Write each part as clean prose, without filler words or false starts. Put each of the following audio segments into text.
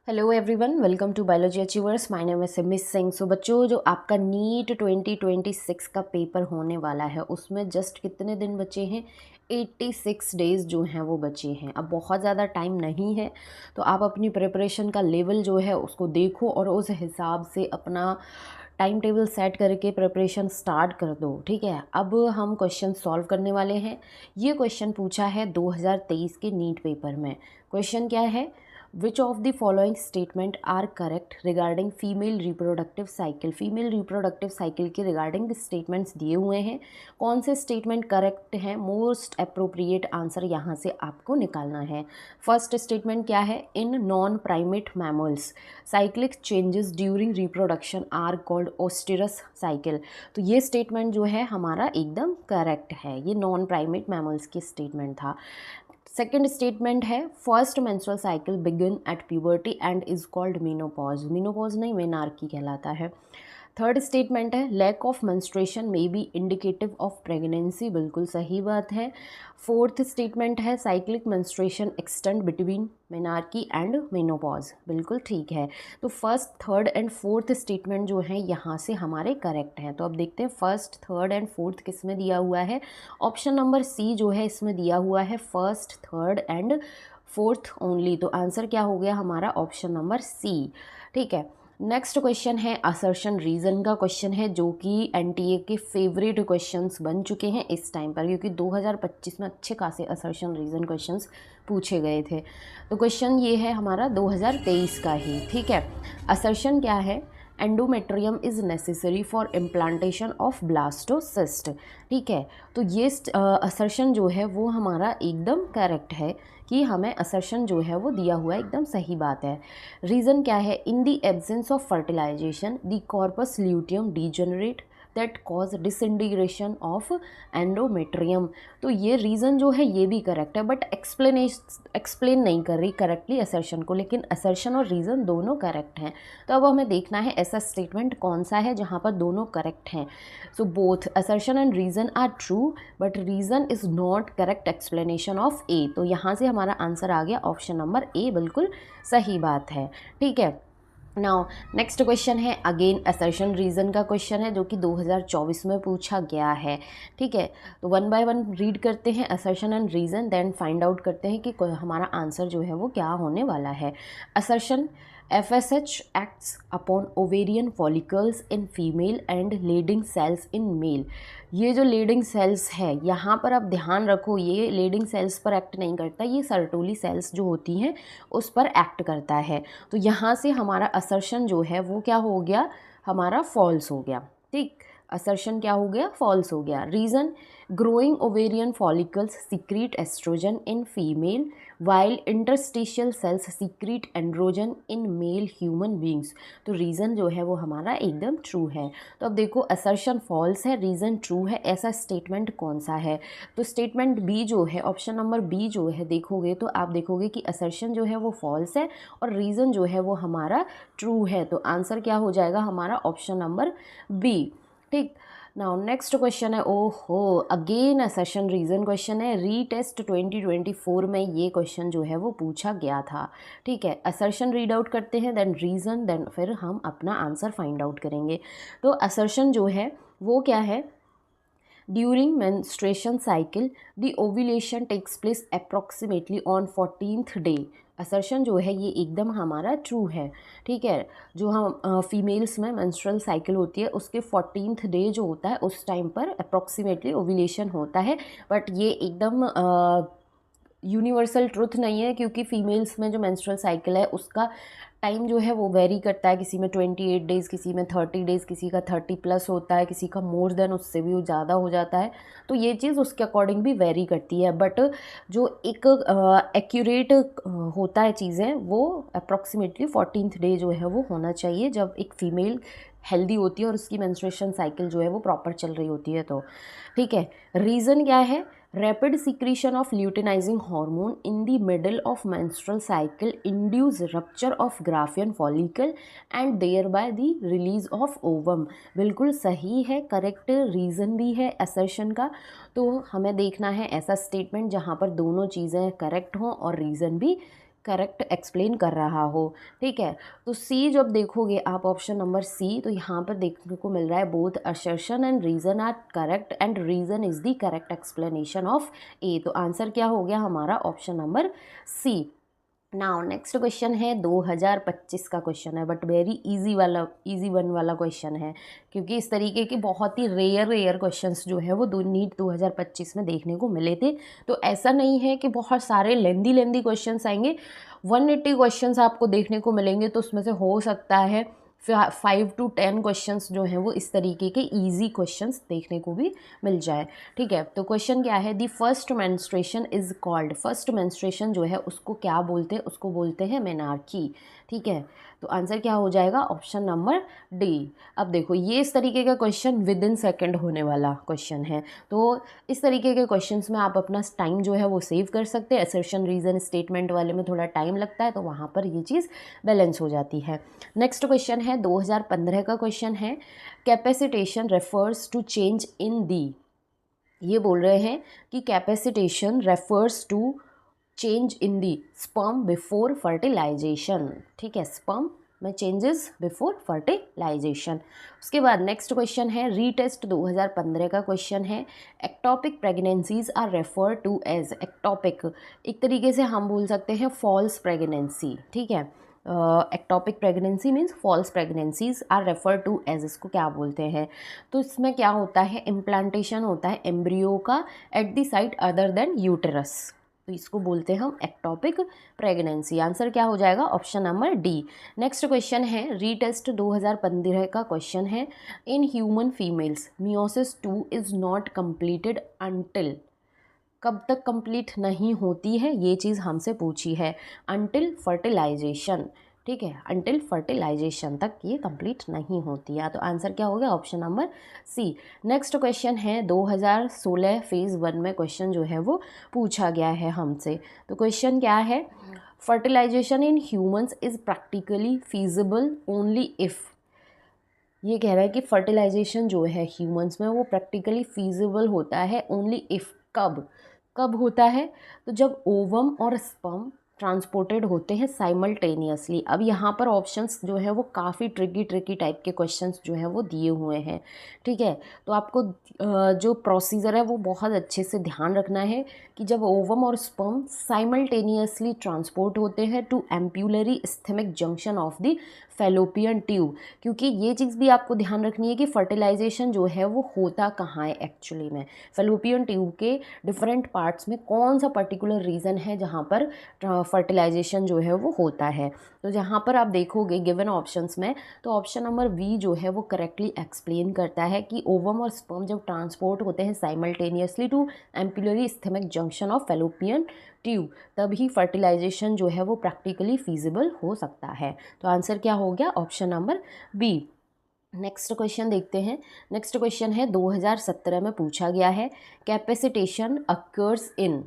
Hello everyone, welcome to biology achievers. My name is Simis Singh. So बच्चों, जो आपका NEET 2026 का पेपर होने वाला है उसमें जस्ट कितने दिन बचे हैं? 86 डेज़ जो हैं वो बचे हैं। अब बहुत ज़्यादा टाइम नहीं है, तो आप अपनी प्रिपरेशन का लेवल जो है उसको देखो और उस हिसाब से अपना टाइम टेबल सेट करके प्रिपरेशन स्टार्ट कर दो। ठीक है, अब हम क्वेश्चन सॉल्व करने वाले हैं। ये क्वेश्चन पूछा है 2023 के नीट पेपर में। क्वेश्चन क्या है? Which of the following statement are correct regarding female reproductive cycle. Female reproductive cycle के रिगार्डिंग स्टेटमेंट्स दिए हुए हैं। कौन से स्टेटमेंट करेक्ट हैं? मोस्ट अप्रोप्रिएट आंसर यहाँ से आपको निकालना है। फर्स्ट स्टेटमेंट क्या है? In non primate mammals cyclic changes during reproduction are called oestrous cycle. तो ये स्टेटमेंट जो है हमारा एकदम करेक्ट है। ये नॉन प्राइमेट मैमल्स की स्टेटमेंट था। सेकेंड स्टेटमेंट है first menstrual cycle begin at puberty and is called menopause. Menopause नहीं, मेनार्की कहलाता है। थर्ड स्टेटमेंट है lack of menstruation may be indicative of pregnancy. बिल्कुल सही बात है। फोर्थ स्टेटमेंट है cyclic menstruation extend between menarche and menopause. बिल्कुल ठीक है। तो first, third and fourth statement जो हैं यहाँ से हमारे करेक्ट हैं। तो अब देखते हैं फर्स्ट, थर्ड एंड फोर्थ किस में दिया हुआ है। ऑप्शन नंबर सी जो है इसमें दिया हुआ है first, third and fourth only. तो आंसर क्या हो गया हमारा? Option number C. ठीक है। नेक्स्ट क्वेश्चन है असर्शन रीज़न का क्वेश्चन है, जो कि एनटीए के फेवरेट क्वेश्चंस बन चुके हैं इस टाइम पर, क्योंकि 2025 में अच्छे खासे असर्शन रीज़न क्वेश्चंस पूछे गए थे। तो क्वेश्चन ये है हमारा 2023 का ही। ठीक है। असर्शन क्या है? Endometrium is necessary for implantation of blastocyst. ठीक है। तो ये असर्शन जो है वो हमारा एकदम करेक्ट है कि हमें असर्शन जो है वो दिया हुआ है, एकदम सही बात है। रीज़न क्या है? In the absence of fertilisation the corpus luteum degenerate that cause disintegration of endometrium. तो ये रीज़न जो है ये भी करेक्ट है, बट एक्सप्लेन नहीं कर रही करेक्टली असर्शन को, लेकिन असर्शन और रीज़न दोनों करेक्ट हैं। तो अब हमें देखना है ऐसा स्टेटमेंट कौन सा है जहाँ पर दोनों करेक्ट हैं। So both assertion and reason are true but reason is not correct explanation of A. तो यहाँ से हमारा आंसर आ गया ऑप्शन नंबर ए। बिल्कुल सही बात है। ठीक है। नाउ नेक्स्ट क्वेश्चन है अगेन असर्शन रीज़न का क्वेश्चन है, जो कि 2024 में पूछा गया है। ठीक है। तो वन बाय वन रीड करते हैं assertion and reason, then find out करते हैं कि हमारा आंसर जो है वो क्या होने वाला है। Assertion FSH acts upon ovarian follicles in female and Leydig cells in male। ये जो लीडिंग सेल्स है यहाँ पर आप ध्यान रखो, ये लीडिंग सेल्स पर एक्ट नहीं करता, ये सर्टोली सेल्स जो होती हैं उस पर एक्ट करता है। तो यहाँ से हमारा असर्शन जो है वो क्या हो गया? हमारा फॉल्स हो गया। ठीक, असर्शन क्या हो गया? फॉल्स हो गया। Reason growing ovarian follicles secrete estrogen in female while interstitial cells secrete androgen in male human beings. तो रीज़न जो है वो हमारा एकदम ट्रू है। तो अब देखो असर्शन फॉल्स है, रीज़न ट्रू है, ऐसा स्टेटमेंट कौन सा है? तो स्टेटमेंट बी जो है, ऑप्शन नंबर बी जो है, देखोगे तो आप देखोगे कि असर्शन जो है वो फॉल्स है और रीज़न जो है वो हमारा ट्रू है। तो आंसर क्या हो जाएगा हमारा? Option number B. ठीक। नाउ नेक्स्ट क्वेश्चन है, ओहो अगेन असर्शन रीज़न क्वेश्चन है। रीटेस्ट 2024 में ये क्वेश्चन जो है वो पूछा गया था। ठीक है। असर्शन रीड आउट करते हैं, देन रीज़न, देन फिर हम अपना आंसर फाइंड आउट करेंगे। तो असर्शन जो है वो क्या है? During menstruation cycle the ovulation takes place approximately on 14th day. Assertion जो है ये एकदम हमारा ट्रू है। ठीक है। जो हम फीमेल्स में मेंस्ट्रुअल साइकिल होती है उसके 14th डे जो होता है उस टाइम पर अप्रॉक्सीमेटली ओव्यूलेशन होता है। बट ये एकदम यूनिवर्सल ट्रुथ नहीं है, क्योंकि फीमेल्स में जो मेंस्ट्रुअल साइकिल है उसका टाइम जो है वो वेरी करता है। किसी में 28 डेज़, किसी में 30 डेज़, किसी का 30+ होता है, किसी का मोर देन उससे भी ज़्यादा हो जाता है। तो ये चीज़ उसके अकॉर्डिंग भी वेरी करती है। बट जो एक एक्यूरेट होता है चीज़ें, वो अप्रॉक्सीमेटली 14th डे जो है वो होना चाहिए, जब एक फ़ीमेल हेल्दी होती है और उसकी मेंस्ट्रुएशन साइकिल जो है वो प्रॉपर चल रही होती है। तो ठीक है। रीज़न क्या है? Rapid secretion of luteinizing hormone in the middle of menstrual cycle induce rupture of Graafian follicle and thereby the release of ovum. बिल्कुल सही है, करेक्ट रीज़न भी है असर्शन का। तो हमें देखना है ऐसा स्टेटमेंट जहाँ पर दोनों चीज़ें करेक्ट हों और रीज़न भी करेक्ट एक्सप्लेन कर रहा हो। ठीक है, तो सी जब देखोगे आप ऑप्शन नंबर सी, तो यहाँ पर देखने को मिल रहा है both assertion and reason are correct and reason is the correct explanation of A. तो आंसर क्या हो गया हमारा option number C. Now next question है 2025 का क्वेश्चन है, बट वेरी इजी वन वाला क्वेश्चन है, क्योंकि इस तरीके के बहुत ही रेयर क्वेश्चंस जो है वो नीट 2025 में देखने को मिले थे। तो ऐसा नहीं है कि बहुत सारे लेंदी क्वेश्चंस आएंगे, 180 क्वेश्चंस आपको देखने को मिलेंगे, तो उसमें से हो सकता है 5 to 10 क्वेश्चंस जो हैं वो इस तरीके के इजी क्वेश्चंस देखने को भी मिल जाए। ठीक है, तो क्वेश्चन क्या है, the first menstruation is called, first menstruation जो है उसको क्या बोलते हैं, उसको बोलते हैं मेनार्की। ठीक है, तो आंसर क्या हो जाएगा ऑप्शन नंबर डी। अब देखो ये इस तरीके का क्वेश्चन विद इन सेकेंड होने वाला क्वेश्चन है, तो इस तरीके के क्वेश्चंस में आप अपना टाइम जो है वो सेव कर सकते हैं। असर्शन रीज़न स्टेटमेंट वाले में थोड़ा टाइम लगता है, तो वहाँ पर ये चीज़ बैलेंस हो जाती है। नेक्स्ट क्वेश्चन है 2015 का क्वेश्चन है, capacitation refers to change in the, ये बोल रहे हैं कि capacitation refers to change in the sperm before fertilisation. ठीक है, स्पर्म में चेंजेस बिफोर फर्टिलाइजेशन। उसके बाद नेक्स्ट क्वेश्चन है रीटेस्ट 2015 का क्वेश्चन है, ectopic pregnancies are refer to as, ectopic एक तरीके से हम बोल सकते हैं फॉल्स प्रेगनेंसी। ठीक है, ectopic pregnancy means false pregnancies are refer to as, इसको क्या बोलते हैं, तो इसमें क्या होता है, इम्प्लांटेशन होता है एम्ब्रियो का at the site other than uterus, तो इसको बोलते हैं हम एक्टोपिक प्रेगनेंसी। आंसर क्या हो जाएगा option number D. Next question है रीटेस्ट 2015 का क्वेश्चन है, in human females meiosis 2 is not completed until, कब तक कंप्लीट नहीं होती है, ये चीज़ हमसे पूछी है, अंटिल फर्टिलाइजेशन। ठीक है, अंटिल फर्टिलाइजेशन तक ये कंप्लीट नहीं होती है, तो आंसर क्या हो गया option number C. Next question है 2016 फेज़ 1 में क्वेश्चन जो है वो पूछा गया है हमसे, तो क्वेश्चन क्या है, fertilization in humans is practically feasible only if, ये कह रहा है कि फर्टिलाइजेशन जो है ह्यूमंस में वो प्रैक्टिकली फीजिबल होता है ओनली इफ़, कब कब होता है, तो जब ओवम और स्पर्म ट्रांसपोर्टेड होते हैं साइमल्टेनियसली। अब यहाँ पर ऑप्शंस जो है वो काफ़ी ट्रिकी टाइप के क्वेश्चंस जो है वो दिए हुए हैं। ठीक है, तो आपको जो प्रोसीजर है वो बहुत अच्छे से ध्यान रखना है कि जब ओवम और स्पर्म साइमल्टेनियसली ट्रांसपोर्ट होते हैं to ampullary isthmic junction of the fallopian tube, क्योंकि ये चीज़ भी आपको ध्यान रखनी है कि फर्टिलाइजेशन जो है वो होता कहाँ है एक्चुअली में, फेलोपियन ट्यूब के डिफरेंट पार्ट्स में कौन सा पर्टिकुलर रीज़न है जहाँ पर फर्टिलाइजेशन जो है वो होता है। तो जहाँ पर आप देखोगे गिवन ऑप्शंस में, तो ऑप्शन नंबर वी जो है वो करेक्टली एक्सप्लेन करता है कि ओवम और स्पर्म जब ट्रांसपोर्ट होते हैं simultaneously to ampullary isthmic junction of fallopian tube, तभी फर्टिलाइजेशन जो है वो प्रैक्टिकली फीजिबल हो सकता है। तो आंसर क्या हो गया option number B. Next question देखते हैं। नेक्स्ट क्वेश्चन है 2017 में पूछा गया है, कैपेसिटेशन अकर्स इन,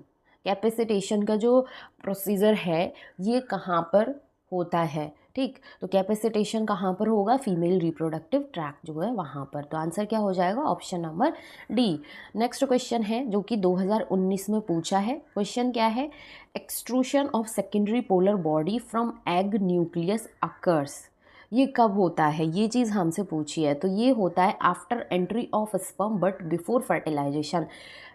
कैपेसिटेशन का जो प्रोसीजर है ये कहाँ पर होता है। ठीक, तो कैपेसिटेशन कहाँ पर होगा, फीमेल रिप्रोडक्टिव ट्रैक्ट जो है वहाँ पर, तो आंसर क्या हो जाएगा option number D. Next question है जो कि 2019 में पूछा है, क्वेश्चन क्या है, extrusion of secondary polar body from egg nucleus occurs, ये कब होता है, ये चीज़ हमसे पूछी है, तो ये होता है after entry of sperm but before fertilization,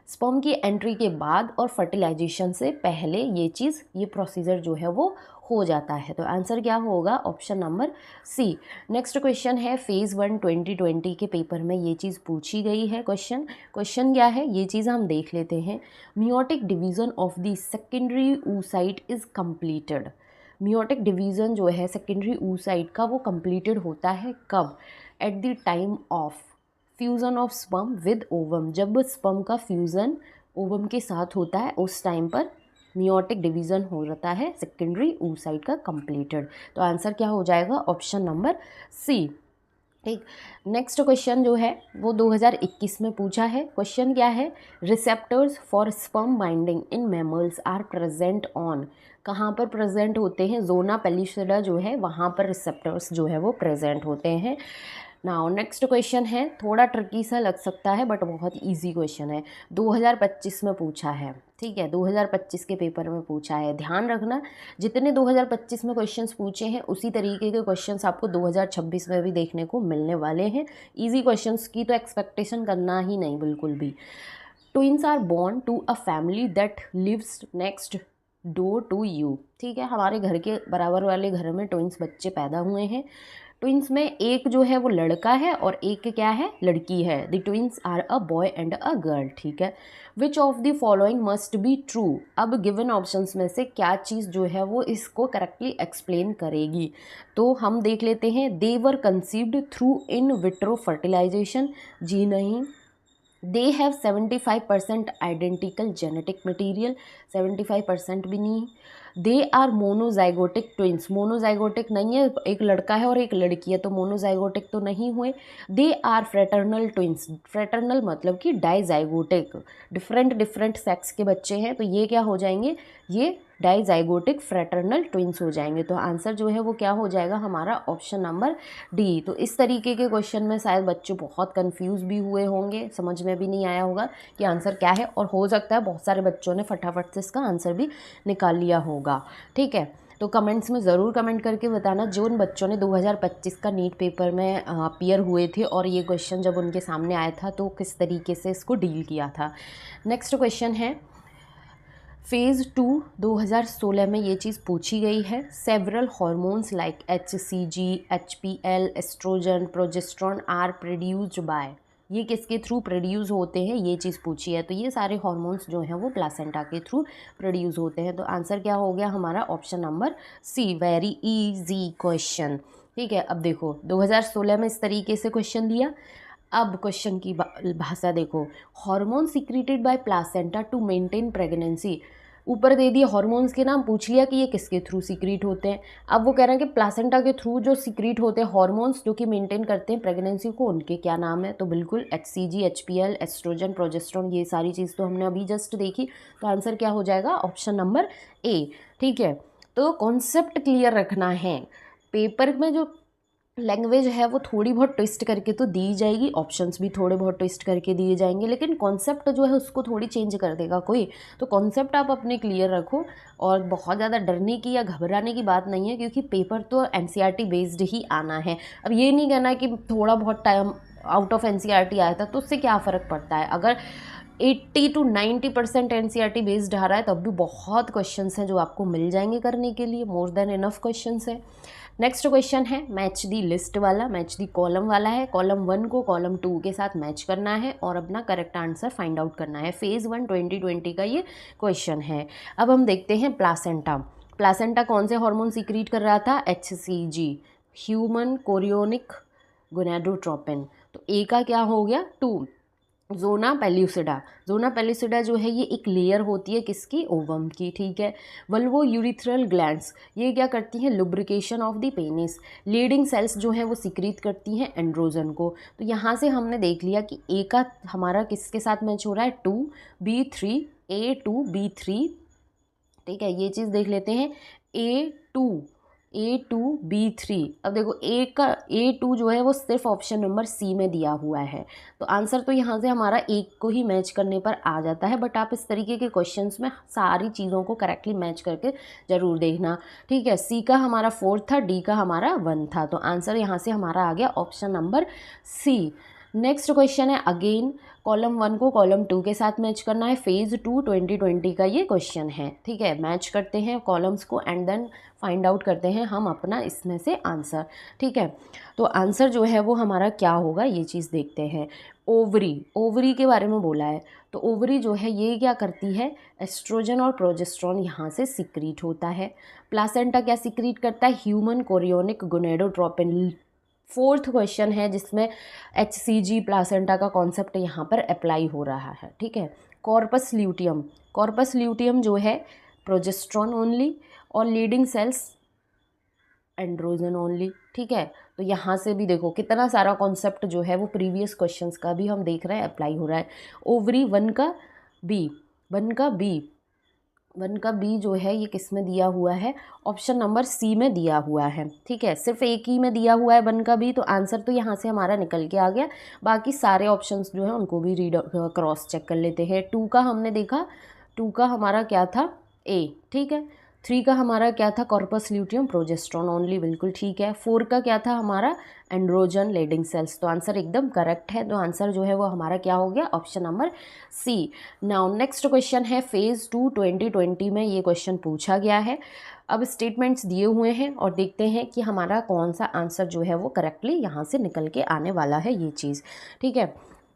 sperm की एंट्री के बाद और फर्टिलाइजेशन से पहले ये चीज़, ये प्रोसीजर जो है वो हो जाता है। तो आंसर क्या होगा option number C. Next question है फेज़ 1 2020 के पेपर में ये चीज़ पूछी गई है। क्वेश्चन क्या है ये चीज़ हम देख लेते हैं। Meiotic division of the secondary oocyte is completed, meiotic division जो है सेकेंडरी oocyte का वो कंप्लीटेड होता है कब, at the time of fusion of sperm with ovum, जब स्पर्म का फ्यूज़न ओवम के साथ होता है उस टाइम पर मियोटिक डिवीज़न हो जाता है सेकेंडरी oocyte का कंप्लीटेड। तो आंसर क्या हो जाएगा ऑप्शन नंबर सी। ठीक, नेक्स्ट क्वेश्चन जो है वो 2021 में पूछा है। क्वेश्चन क्या है, receptors for sperm binding in mammals are present on, कहाँ पर प्रेजेंट होते हैं, जोना पेलिसिडा जो है वहाँ पर रिसेप्टर्स जो है वो प्रेजेंट होते हैं। नाउ नेक्स्ट क्वेश्चन है, थोड़ा ट्रिकी सा लग सकता है बट बहुत इजी क्वेश्चन है, 2025 में पूछा है, ठीक है, 2025 के पेपर में पूछा है। ध्यान रखना, जितने 2025 में क्वेश्चंस पूछे हैं उसी तरीके के क्वेश्चंस आपको 2026 में भी देखने को मिलने वाले हैं। इजी क्वेश्चंस की तो एक्सपेक्टेशन करना ही नहीं बिल्कुल भी। Twins are born to a family that lives next door to you, ठीक है, हमारे घर के बराबर वाले घर में ट्विंस बच्चे पैदा हुए हैं। ट्विंस में एक जो है वो लड़का है और एक क्या है, लड़की है। The twins are a boy and a girl, ठीक है। Which of the following must be true, अब गिवन ऑप्शंस में से क्या चीज़ जो है वो इसको करेक्टली एक्सप्लेन करेगी। तो हम देख लेते हैं, they were conceived through in vitro fertilisation, जी नहीं। They have 75% identical genetic material, 75% भी नहीं। They are monozygotic twins, monozygotic नहीं है, एक लड़का है और एक लड़की है तो मोनोजाइगोटिक तो नहीं हुए। They are fraternal twins, fraternal मतलब कि डाइजाइगोटिक, डिफरेंट सेक्स के बच्चे हैं तो ये क्या हो जाएंगे, ये डाइजाइगोटिक फ्रेटर्नल ट्विंस हो जाएंगे। तो आंसर जो है वो क्या हो जाएगा हमारा, ऑप्शन नंबर डी। तो इस तरीके के क्वेश्चन में शायद बच्चे बहुत कंफ्यूज भी हुए होंगे, समझ में भी नहीं आया होगा कि आंसर क्या है, और हो सकता है बहुत सारे बच्चों ने फटाफट से इसका आंसर भी निकाल लिया होगा, ठीक है। तो कमेंट्स में ज़रूर कमेंट करके बताना जो उन बच्चों ने 2025 का नीट पेपर में अपीयर हुए थे और ये क्वेश्चन जब उनके सामने आया था तो किस तरीके से इसको डील किया था। नेक्स्ट क्वेश्चन है, फेज़ 2 2016 में ये चीज़ पूछी गई है। Several hormones like HCG, HPL, estrogen, progesterone are produced by, ये किसके थ्रू प्रोड्यूस होते हैं, ये चीज़ पूछी है। तो ये सारे हार्मोन्स जो हैं वो प्लासेंटा के थ्रू प्रोड्यूस होते हैं। तो आंसर क्या हो गया हमारा, option number C. Very easy question, ठीक है। अब देखो 2016 में इस तरीके से क्वेश्चन दिया। अब क्वेश्चन की भाषा देखो, hormone secreted by placenta to maintain pregnancy, ऊपर दे दिए हार्मोन्स के नाम, पूछ लिया कि ये किसके थ्रू सीक्रेट होते हैं। अब वो कह रहे हैं कि प्लासेंटा के थ्रू जो सीक्रेट होते हैं हार्मोन्स जो कि मेंटेन करते हैं प्रेगनेंसी को, उनके क्या नाम है। तो बिल्कुल HCG, HPL, एस्ट्रोजन, प्रोजेस्ट्रॉन, ये सारी चीज़ तो हमने अभी जस्ट देखी। तो आंसर क्या हो जाएगा, ऑप्शन नंबर ए, ठीक है। तो कॉन्सेप्ट क्लियर रखना है, पेपर में जो लैंग्वेज है वो थोड़ी बहुत ट्विस्ट करके तो दी जाएगी, ऑप्शंस भी थोड़े बहुत ट्विस्ट करके दिए जाएंगे, लेकिन कॉन्सेप्ट जो है उसको थोड़ी चेंज कर देगा कोई। तो कॉन्सेप्ट आप अपने क्लियर रखो, और बहुत ज़्यादा डरने की या घबराने की बात नहीं है क्योंकि पेपर तो NCERT बेस्ड ही आना है। अब ये नहीं कहना है कि थोड़ा बहुत टाइम आउट ऑफ NCERT आया था तो उससे क्या फ़र्क पड़ता है। अगर 80 to 90% NCERT बेस्ड आ रहा है तब भी बहुत क्वेश्चंस हैं जो आपको मिल जाएंगे करने के लिए, मोर देन इनफ क्वेश्चंस है। नेक्स्ट क्वेश्चन है मैच दी लिस्ट वाला, मैच दी कॉलम वाला है। कॉलम 1 को कॉलम 2 के साथ मैच करना है और अपना करेक्ट आंसर फाइंड आउट करना है। फेज़ 1 2020 का ये क्वेश्चन है। अब हम देखते हैं प्लासेंटा। प्लासेंटा कौन से हार्मोन सीक्रेट कर रहा था, HCG, ह्यूमन कोरियोनिक गोनेडोट्रोपिन। तो ए का क्या हो गया 2, जोना पेल्यूसिडा। जोना पेल्यूसिडा जो है ये एक लेयर होती है किसकी, ओवम की, ठीक है। वल्वो यूरिथ्रल ग्लैंड्स, ये क्या करती हैं, lubrication of the penis. Leydig cells जो है वो सीक्रेट करती हैं एंड्रोजन को। तो यहाँ से हमने देख लिया कि ए का हमारा किसके साथ मैच हो रहा है, 2B3, A2B3, ठीक है। ये चीज़ देख लेते हैं, A2B3। अब देखो A2 जो है वो सिर्फ ऑप्शन नंबर सी में दिया हुआ है, तो आंसर तो यहाँ से हमारा एक को ही मैच करने पर आ जाता है। बट आप इस तरीके के क्वेश्चंस में सारी चीज़ों को करेक्टली मैच करके ज़रूर देखना, ठीक है। सी का हमारा 4 था, डी का हमारा 1 था, तो आंसर यहाँ से हमारा आ गया option number C. Next question है, अगेन कॉलम 1 को कॉलम 2 के साथ मैच करना है। फेज़ 2 2020 का ये क्वेश्चन है, ठीक है। मैच करते हैं कॉलम्स को एंड देन फाइंड आउट करते हैं हम अपना इसमें से आंसर, ठीक है। तो आंसर जो है वो हमारा क्या होगा ये चीज़ देखते हैं। ओवरी के बारे में बोला है, तो ओवरी जो है ये क्या करती है, एस्ट्रोजन और प्रोजेस्ट्रॉन यहाँ से सीक्रेट होता है। प्लासेंटा क्या सीक्रेट करता है, human chorionic gonadotropin. 4th question है जिसमें HCG प्लासेंटा का कॉन्सेप्ट यहाँ पर अप्लाई हो रहा है, ठीक है। कॉर्पस ल्यूटियम जो है प्रोजेस्ट्रॉन ओनली, और लीडिंग सेल्स एंड्रोजन ओनली, ठीक है। तो यहाँ से भी देखो कितना सारा कॉन्सेप्ट जो है वो प्रीवियस क्वेश्चंस का भी हम देख रहे हैं अप्लाई हो रहा है। ओवरी 1 का बी 1 का बी जो है ये किस में दिया हुआ है, ऑप्शन नंबर सी में दिया हुआ है। ठीक है, सिर्फ एक ही में दिया हुआ है 1 का बी, तो आंसर तो यहाँ से हमारा निकल के आ गया। बाकी सारे ऑप्शंस जो है उनको भी रीड क्रॉस चेक कर लेते हैं। 2 का हमने देखा, 2 का हमारा क्या था, ए। ठीक है, 3 का हमारा क्या था, कॉर्पस ल्यूटियम प्रोजेस्ट्रॉन ओनली, बिल्कुल ठीक है। 4 का क्या था हमारा, एंड्रोजन लेडिंग सेल्स, तो आंसर एकदम करेक्ट है। तो आंसर जो है वो हमारा क्या हो गया, option number C. Now next question है फेज़ 2 2020 में ये क्वेश्चन पूछा गया है। अब स्टेटमेंट्स दिए हुए हैं और देखते हैं कि हमारा कौन सा आंसर जो है वो करेक्टली यहाँ से निकल के आने वाला है ये चीज़। ठीक है,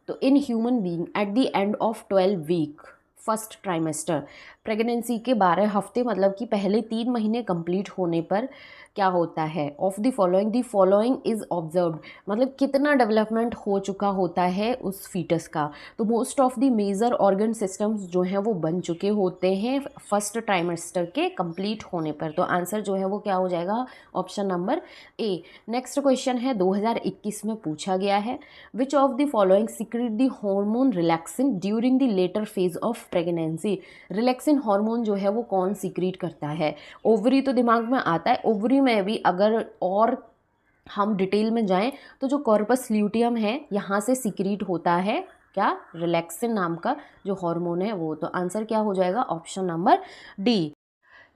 तो in human being at the end of 12 week first trimester, pregnancy के 12 हफ्ते मतलब कि पहले 3 महीने कंप्लीट होने पर क्या होता है, of the following is observed, मतलब कितना डेवलपमेंट हो चुका होता है उस फीटस का। तो most of the major organ systems जो हैं वो बन चुके होते हैं फर्स्ट ट्राइमेस्टर के कंप्लीट होने पर। तो आंसर जो है वो क्या हो जाएगा, option number A. Next question है 2021 में पूछा गया है, which of the following secret the hormone relaxin during the later phase of pregnancy. Relaxin hormone जो है वो कौन सीक्रेट करता है, ओवरी तो दिमाग में आता है, ओवरी में भी अगर और हम डिटेल में जाएं तो जो कॉर्पस ल्यूटियम है यहाँ से सीक्रेट होता है क्या, रिलैक्सिन नाम का जो हार्मोन है वो। तो आंसर क्या हो जाएगा, option number D.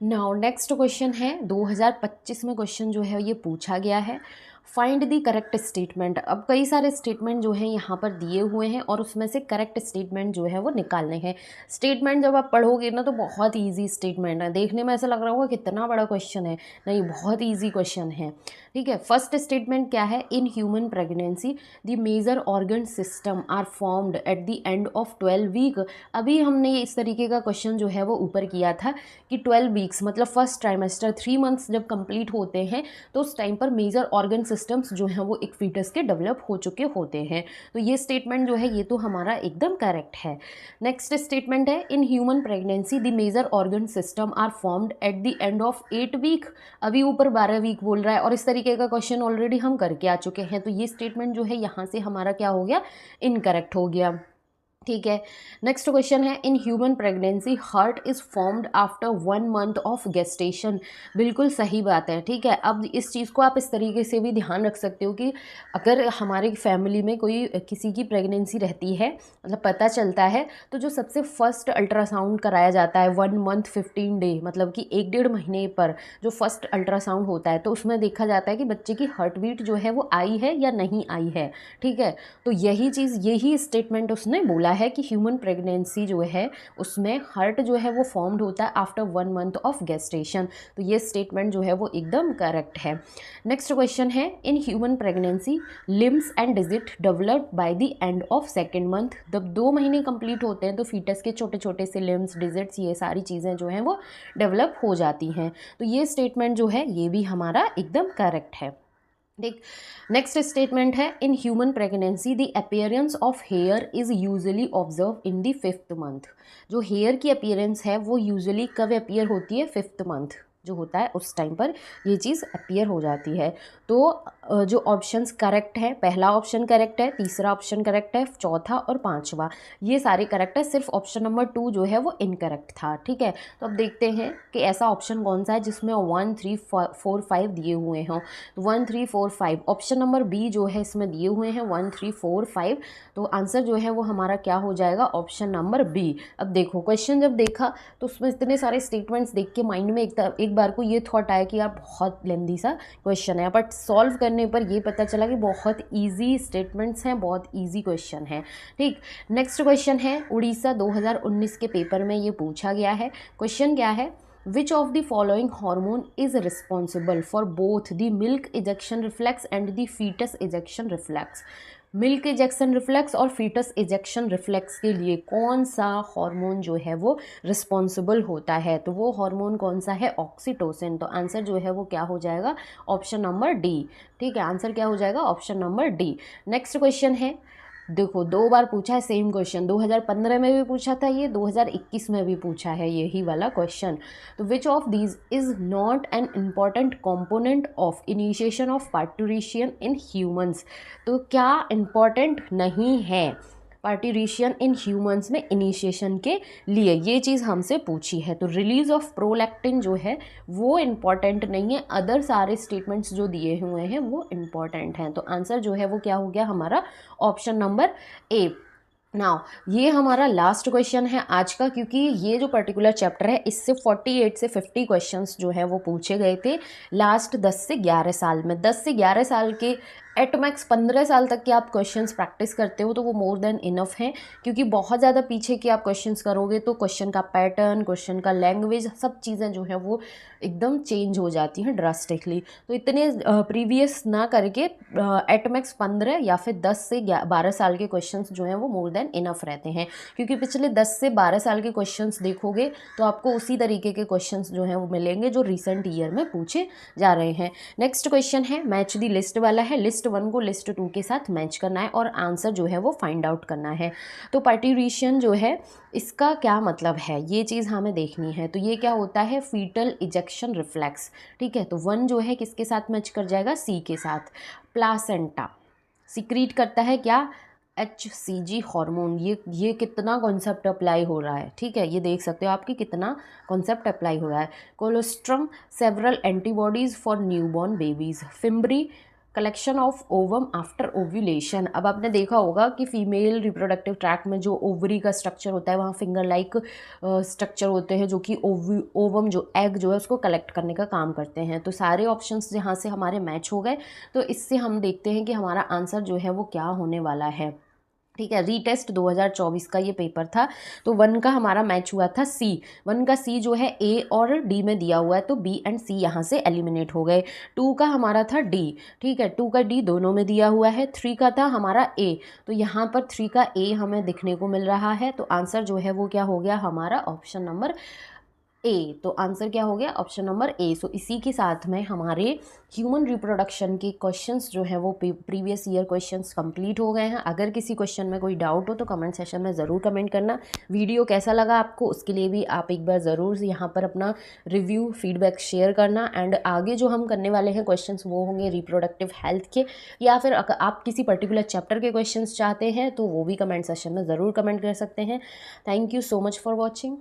Now next question है 2025 में क्वेश्चन जो है ये पूछा गया है, फाइंड दी करेक्ट स्टेटमेंट। अब कई सारे स्टेटमेंट जो हैं यहाँ पर दिए हुए हैं और उसमें से करेक्ट स्टेटमेंट जो है वो निकालने हैं। स्टेटमेंट जब आप पढ़ोगे ना तो बहुत इजी स्टेटमेंट है, देखने में ऐसा लग रहा होगा कितना बड़ा क्वेश्चन है, नहीं बहुत इजी क्वेश्चन है। ठीक है, फर्स्ट स्टेटमेंट क्या है, in human pregnancy the major organ system are formed at the end of 12 week. अभी हमने इस तरीके का क्वेश्चन जो है वो ऊपर किया था कि 12 वीक्स मतलब फर्स्ट ट्राइमेस्टर 3 मंथ्स जब कंप्लीट होते हैं तो उस टाइम पर मेजर ऑर्गन सिस्टम्स जो हैं वो एक फीटस के डेवलप हो चुके होते हैं। तो ये स्टेटमेंट जो है ये तो हमारा एकदम करेक्ट है। नेक्स्ट स्टेटमेंट है, in human pregnancy the major organ system are formed at the end of 8 week. अभी ऊपर 12 वीक बोल रहा है और इस तरीके का क्वेश्चन ऑलरेडी हम करके आ चुके हैं, तो ये स्टेटमेंट जो है यहाँ से हमारा क्या हो गया, इनकरेक्ट हो गया। ठीक है, नेक्स्ट क्वेश्चन है, in human pregnancy heart is formed after 1 month of gestation. बिल्कुल सही बात है। ठीक है, अब इस चीज़ को आप इस तरीके से भी ध्यान रख सकते हो कि अगर हमारी फैमिली में कोई किसी की प्रेगनेंसी रहती है, मतलब पता चलता है, तो जो सबसे फर्स्ट अल्ट्रासाउंड कराया जाता है 1 मंथ 15 डे मतलब कि 1-1.5 महीने पर जो फर्स्ट अल्ट्रासाउंड होता है, तो उसमें देखा जाता है कि बच्चे की हार्ट बीट जो है वो आई है या नहीं आई है। ठीक है, तो यही चीज़, यही स्टेटमेंट उसने बोला है कि ह्यूमन प्रेगनेंसी जो है उसमें हार्ट जो है वो फॉर्म्ड होता है आफ्टर 1 मंथ ऑफ गेस्टेशन। तो ये स्टेटमेंट जो है वो एकदम करेक्ट है। नेक्स्ट क्वेश्चन है, in human pregnancy limbs and digit developed by the end of second month. जब 2 महीने कंप्लीट होते हैं तो फीटस के छोटे छोटे से लिम्स, डिजिट्स, ये सारी चीज़ें जो हैं वो डेवलप हो जाती हैं। तो ये स्टेटमेंट जो है ये भी हमारा एकदम करेक्ट है। ठीक, नेक्स्ट स्टेटमेंट है, in human pregnancy the appearance of here is usually observe in the 5th month. जो हेयर की अपीयरेंस है वो यूजुअली कब अपीयर होती है, 5th मंथ जो होता है उस टाइम पर ये चीज़ अपीयर हो जाती है। तो जो ऑप्शंस करेक्ट है, पहला ऑप्शन करेक्ट है, तीसरा ऑप्शन करेक्ट है, चौथा और पांचवा ये सारे करेक्ट है, सिर्फ ऑप्शन नंबर 2 जो है वो इनकरेक्ट था। ठीक है, तो अब देखते हैं कि ऐसा ऑप्शन कौन सा है जिसमें 1 3 4 5 दिए हुए हों। 1 3 4 5 ऑप्शन नंबर बी जो है इसमें दिए हुए हैं 1 3 4 5। तो आंसर जो है वो हमारा क्या हो जाएगा, ऑप्शन नंबर बी। अब देखो क्वेश्चन जब देखा तो उसमें इतने सारे स्टेटमेंट्स देख के माइंड में एक बार को ये थॉट आया कि यार बहुत लेंदी सा क्वेश्चन है, बट सॉल्व करने पर ये पता चला कि बहुत इजी स्टेटमेंट्स हैं, बहुत इजी क्वेश्चन है। ठीक, नेक्स्ट क्वेश्चन है, उड़ीसा 2019 के पेपर में ये पूछा गया है। क्वेश्चन क्या है, which of the following hormone is responsible for both the milk ejection reflex and the fetus ejection reflex. Milk ejection reflex और फीटस इजेक्शन रिफ्लेक्स के लिए कौन सा हार्मोन जो है वो रिस्पॉन्सिबल होता है, तो वो हार्मोन कौन सा है, ऑक्सीटोसिन। तो आंसर जो है वो क्या हो जाएगा, ऑप्शन नंबर डी। ठीक है, आंसर क्या हो जाएगा, option number D. Next question है, देखो 2 बार पूछा है सेम क्वेश्चन, 2015 में भी पूछा था ये, 2021 में भी पूछा है यही वाला क्वेश्चन। तो which of these is not an important component of initiation of parturition in humans. तो क्या इम्पॉर्टेंट नहीं है, पार्टीरिशियन इन ह्यूमंस में इनिशिएशन के लिए, ये चीज़ हमसे पूछी है। तो रिलीज ऑफ प्रोलैक्टिन जो है वो इम्पॉर्टेंट नहीं है, अदर सारे स्टेटमेंट्स जो दिए हुए हैं वो इम्पॉर्टेंट हैं। तो आंसर जो है वो क्या हो गया हमारा, ऑप्शन नंबर ए। नाउ ये हमारा लास्ट क्वेश्चन है आज का, क्योंकि ये जो पर्टिकुलर चैप्टर है इससे 48 से 50 क्वेश्चंस जो है वो पूछे गए थे लास्ट 10 से 11 साल में। 10 से 11 साल के एट मैक्स 15 साल तक के आप क्वेश्चंस प्रैक्टिस करते हो तो वो मोर देन इनफ है, क्योंकि बहुत ज़्यादा पीछे के आप क्वेश्चंस करोगे तो क्वेश्चन का पैटर्न, क्वेश्चन का लैंग्वेज, सब चीज़ें जो है वो एकदम चेंज हो जाती हैं ड्रास्टिकली। तो इतने प्रीवियस ना करके एट मैक्स 15 या फिर 10 से 12 साल के क्वेश्चंस जो हैं वो मोर देन इनफ रहते हैं, क्योंकि पिछले 10 से 12 साल के क्वेश्चंस देखोगे तो आपको उसी तरीके के क्वेश्चंस जो हैं वो मिलेंगे जो रिसेंट ईयर में पूछे जा रहे हैं। नेक्स्ट क्वेश्चन है मैच दी लिस्ट वाला है, लिस्ट 1 को लिस्ट 2 के साथ मैच करना है और आंसर जो है वो फाइंड आउट करना है। तो पार्टीरिशियन जो है इसका क्या मतलब है, ये चीज़ हमें देखनी है। तो ये क्या होता है, फीटल इजेक्शन रिफ्लेक्स, ठीक है। तो 1 जो है किसके साथ मैच कर जाएगा, सी के साथ। प्लासेंटा सिक्रीट करता है क्या, HCG हार्मोन। ये कितना कॉन्सेप्ट अप्लाई हो रहा है, ठीक है, ये देख सकते हो आपकी कितना कॉन्सेप्ट अप्लाई हो रहा है। Colostrum several antibodies for newborn babies. Fimbriae collection of ovum after ovulation. अब आपने देखा होगा कि फीमेल रिप्रोडक्टिव ट्रैक्ट में जो ओवरी का स्ट्रक्चर होता है वहाँ फिंगर लाइक स्ट्रक्चर होते हैं जो कि ओवम जो एग जो है उसको कलेक्ट करने का काम करते हैं। तो सारे ऑप्शंस जहाँ से हमारे मैच हो गए, तो इससे हम देखते हैं कि हमारा आंसर जो है वो क्या होने वाला है, ठीक है। रीटेस्ट 2024 का ये पेपर था। तो 1 का हमारा मैच हुआ था सी। 1 का सी जो है ए और डी में दिया हुआ है, तो बी एंड सी यहाँ से एलिमिनेट हो गए। 2 का हमारा था डी, ठीक है, 2 का डी दोनों में दिया हुआ है। 3 का था हमारा ए, तो यहाँ पर 3 का ए हमें दिखने को मिल रहा है। तो आंसर जो है वो क्या हो गया हमारा, ऑप्शन नंबर ए। तो आंसर क्या हो गया, ऑप्शन नंबर ए। सो इसी के साथ में हमारे ह्यूमन रिप्रोडक्शन के क्वेश्चंस जो हैं वो प्रीवियस ईयर क्वेश्चंस कंप्लीट हो गए हैं। अगर किसी क्वेश्चन में कोई डाउट हो तो कमेंट सेशन में ज़रूर कमेंट करना। वीडियो कैसा लगा आपको उसके लिए भी आप एक बार ज़रूर यहाँ पर अपना रिव्यू फीडबैक शेयर करना। एंड आगे जो हम करने वाले हैं क्वेश्चंस वो होंगे रिप्रोडक्टिव हेल्थ के, या फिर आप किसी पर्टिकुलर चैप्टर के क्वेश्चंस चाहते हैं तो वो भी कमेंट सेशन में ज़रूर कमेंट कर सकते हैं। Thank you so much for watching.